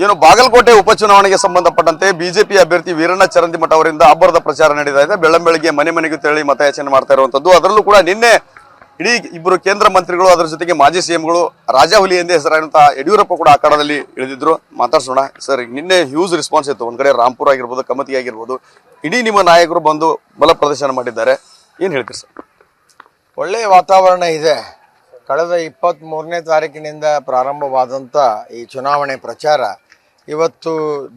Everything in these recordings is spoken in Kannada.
ಏನು ಬಾಗಲಕೋಟೆ ಉಪಚುನಾವಣೆಗೆ ಸಂಬಂಧಪಟ್ಟಂತೆ ಬಿಜೆಪಿ ಅಭ್ಯರ್ಥಿ ವೀರಣ್ಣ ಚರಂತಿಮಠ ಅವರಿಂದ ಅಬ್ಬರದ ಪ್ರಚಾರ ನಡೀತಾ ಇದೆ. ಬೆಳ್ಳಂಬೆಳಗ್ಗೆ ಮನೆ ಮನೆಗೂ ತೆರಳಿ ಮತಯಾಚನೆ ಮಾಡ್ತಾ ಇರುವಂತದ್ದು. ಅದರಲ್ಲೂ ಕೂಡ ನಿನ್ನೆ ಇಡೀ ಇಬ್ಬರು ಕೇಂದ್ರ ಮಂತ್ರಿಗಳು, ಅದರ ಜೊತೆಗೆ ಮಾಜಿ ಸಿಎಂಗಳು, ರಾಜಾಹುಲಿ ಎಂದೇ ಹೆಸರಾದಂತಹ ಯಡಿಯೂರಪ್ಪ ಕೂಡ ಅಖಾಡದಲ್ಲಿ ಇಳಿದಿದ್ರು. ಮಾತಾಡ್ಸೋಣ ಸರ್. ನಿನ್ನೆ ಹ್ಯೂಜ್ ರೆಸ್ಪಾನ್ಸ್ ಇತ್ತು. ಒಂದ್ ಕಡೆ ರಾಂಪುರ ಆಗಿರ್ಬೋದು, ಕಮತಿ ಆಗಿರ್ಬೋದು, ಇಡೀ ನಿಮ್ಮ ನಾಯಕರು ಬಂದು ಬಲ ಪ್ರದರ್ಶನ ಮಾಡಿದ್ದಾರೆ. ಏನ್ ಹೇಳ್ತೀರಿ ಸರ್? ಒಳ್ಳೆಯ ವಾತಾವರಣ ಇದೆ. ಕಳೆದ 23ನೇ ತಾರೀಕಿನಿಂದ ಪ್ರಾರಂಭವಾದಂಥ ಈ ಚುನಾವಣೆ ಪ್ರಚಾರ ಇವತ್ತು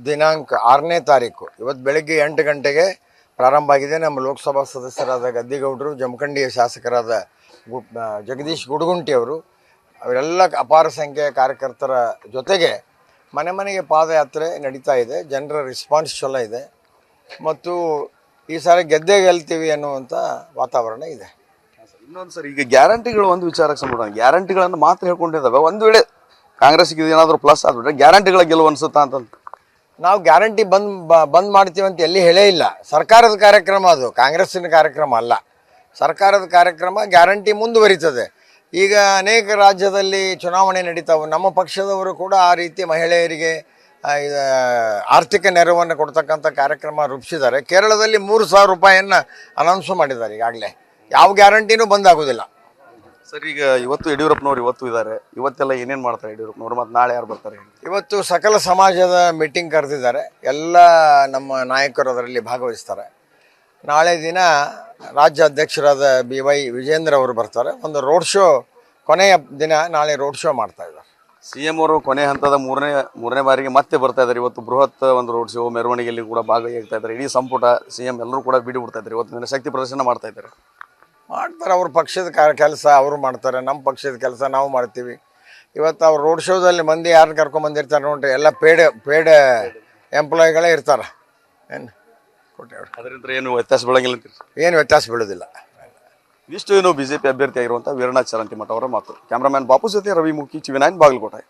ದಿನಾಂಕ 6ನೇ ತಾರೀಕು, ಇವತ್ತು ಬೆಳಗ್ಗೆ 8 ಗಂಟೆಗೆ ಪ್ರಾರಂಭ ಆಗಿದೆ. ನಮ್ಮ ಲೋಕಸಭಾ ಸದಸ್ಯರಾದ ಗದ್ದಿಗೌಡರು, ಜಮಖಂಡಿಯ ಶಾಸಕರಾದ ಜಗದೀಶ್ ಗುಡಗುಂಟಿ ಅವರೆಲ್ಲ ಅಪಾರ ಸಂಖ್ಯೆಯ ಕಾರ್ಯಕರ್ತರ ಜೊತೆಗೆ ಮನೆ ಮನೆಗೆ ಪಾದಯಾತ್ರೆ ನಡೀತಾ ಇದೆ. ಜನರ ರೆಸ್ಪಾನ್ಸ್ ಚಲೋ ಇದೆ ಮತ್ತು ಈ ಸಾರಿ ಗೆಲ್ತೀವಿ ಅನ್ನುವಂಥ ವಾತಾವರಣ ಇದೆ. ಇನ್ನೊಂದು ಸರ್, ಈಗ ಗ್ಯಾರಂಟಿಗಳು ಒಂದು ವಿಚಾರಕ್ಕೆ ಸಂಬಂಧ, ಗ್ಯಾರಂಟಿಗಳನ್ನು ಮಾತ್ರ ಹೇಳ್ಕೊಂಡಿದ್ದಾವೆ. ಒಂದು ವೇಳೆ ಕಾಂಗ್ರೆಸ್ಗೆ ಏನಾದರೂ ಪ್ಲಸ್ ಆದ್ಬಿಟ್ರೆ ಗ್ಯಾರಂಟಿಗಳ ಗೆಲುವು ಅನ್ಸುತ್ತಾ ಅಂತ ನಾವು ಗ್ಯಾರಂಟಿ ಬಂದ್ ಮಾಡ್ತೀವಿ ಅಂತ ಎಲ್ಲಿ ಹೇಳೇ ಇಲ್ಲ. ಸರ್ಕಾರದ ಕಾರ್ಯಕ್ರಮ ಅದು, ಕಾಂಗ್ರೆಸ್ಸಿನ ಕಾರ್ಯಕ್ರಮ ಅಲ್ಲ. ಸರ್ಕಾರದ ಕಾರ್ಯಕ್ರಮ ಗ್ಯಾರಂಟಿ ಮುಂದುವರಿತದೆ. ಈಗ ಅನೇಕ ರಾಜ್ಯದಲ್ಲಿ ಚುನಾವಣೆ ನಡೀತಾವೆ. ನಮ್ಮ ಪಕ್ಷದವರು ಕೂಡ ಆ ರೀತಿ ಮಹಿಳೆಯರಿಗೆ ಆರ್ಥಿಕ ನೆರವನ್ನು ಕೊಡ್ತಕ್ಕಂಥ ಕಾರ್ಯಕ್ರಮ ರೂಪಿಸಿದ್ದಾರೆ. ಕೇರಳದಲ್ಲಿ 3,000 ರೂಪಾಯಿಯನ್ನು ಅನೌನ್ಸ್ ಮಾಡಿದ್ದಾರೆ ಈಗಾಗಲೇ. ಯಾವ ಗ್ಯಾರಂಟಿನೂ ಬಂದಾಗೋದಿಲ್ಲ ಸರ್. ಈಗ ಇವತ್ತು ಯಡಿಯೂರಪ್ಪನವ್ರು ಇವತ್ತು ಇದ್ದಾರೆ, ಇವತ್ತೆಲ್ಲ ಏನೇನು ಮಾಡ್ತಾರೆ ಯಡಿಯೂರಪ್ಪನವ್ರು? ಮತ್ತು ನಾಳೆ ಯಾರು ಬರ್ತಾರೆ? ಇವತ್ತು ಸಕಲ ಸಮಾಜದ ಮೀಟಿಂಗ್ ಕರೆದಿದ್ದಾರೆ. ಎಲ್ಲ ನಮ್ಮ ನಾಯಕರು ಅದರಲ್ಲಿ ಭಾಗವಹಿಸ್ತಾರೆ. ನಾಳೆ ದಿನ ರಾಜ್ಯ ಅಧ್ಯಕ್ಷರಾದ BY ವಿಜೇಂದ್ರ ಅವರು ಬರ್ತಾರೆ. ಒಂದು ರೋಡ್ ಶೋ, ಕೊನೆಯ ದಿನ ನಾಳೆ ರೋಡ್ ಶೋ ಮಾಡ್ತಾ ಇದ್ದಾರೆ. CM ಅವರು ಕೊನೆ ಹಂತದ ಮೂರನೇ ಬಾರಿಗೆ ಮತ್ತೆ ಬರ್ತಾ ಇದ್ದಾರೆ. ಇವತ್ತು ಬೃಹತ್ ಒಂದು ರೋಡ್ ಶೋ ಮೆರವಣಿಗೆಯಲ್ಲಿ ಕೂಡ ಭಾಗವಹಿಸ್ತಾ ಇದ್ದಾರೆ. ಇಡೀ ಸಂಪುಟ CM ಎಲ್ಲರೂ ಕೂಡ ಬಿಡಿ ಬಿಡ್ತಾ ಇದ್ದಾರೆ. ಇವತ್ತು ದಿನ ಶಕ್ತಿ ಪ್ರದರ್ಶನ ಮಾಡ್ತಾ ಇದ್ದಾರೆ. ಅವ್ರ ಪಕ್ಷದ ಕೆಲಸ ಅವರು ಮಾಡ್ತಾರೆ, ನಮ್ಮ ಪಕ್ಷದ ಕೆಲಸ ನಾವು ಮಾಡ್ತೀವಿ. ಇವತ್ತು ಅವ್ರು ರೋಡ್ ಶೋದಲ್ಲಿ ಮಂದಿ ಯಾರನ್ನ ಕರ್ಕೊಂಡ್ಬಂದಿರ್ತಾರೆ ನೋಡ್ರಿ, ಎಲ್ಲ ಪೇಡ್ ಎಂಪ್ಲಾಯಿಗಳೇ ಇರ್ತಾರೆ. ಅದರಿಂದ ಏನು ವ್ಯತ್ಯಾಸ ಬೀಳಂಗಿಲ್ಲ? ಏನು ವ್ಯತ್ಯಾಸ ಬೀಳೋದಿಲ್ಲ. ಇಷ್ಟು ಏನು ಬಿಜೆಪಿ ಅಭ್ಯರ್ಥಿ ಆಗಿರುವಂತಹ ವೀರಣ್ಣ ಚರಂತಿಮಠ ಅವರ ಮಾತು. ಕ್ಯಾಮರಾಮನ್ ಬಾಪು ಜೊತೆ ರವಿ ಮುಖಿ, TV9 ಬಾಗಲಕೋಟೆ.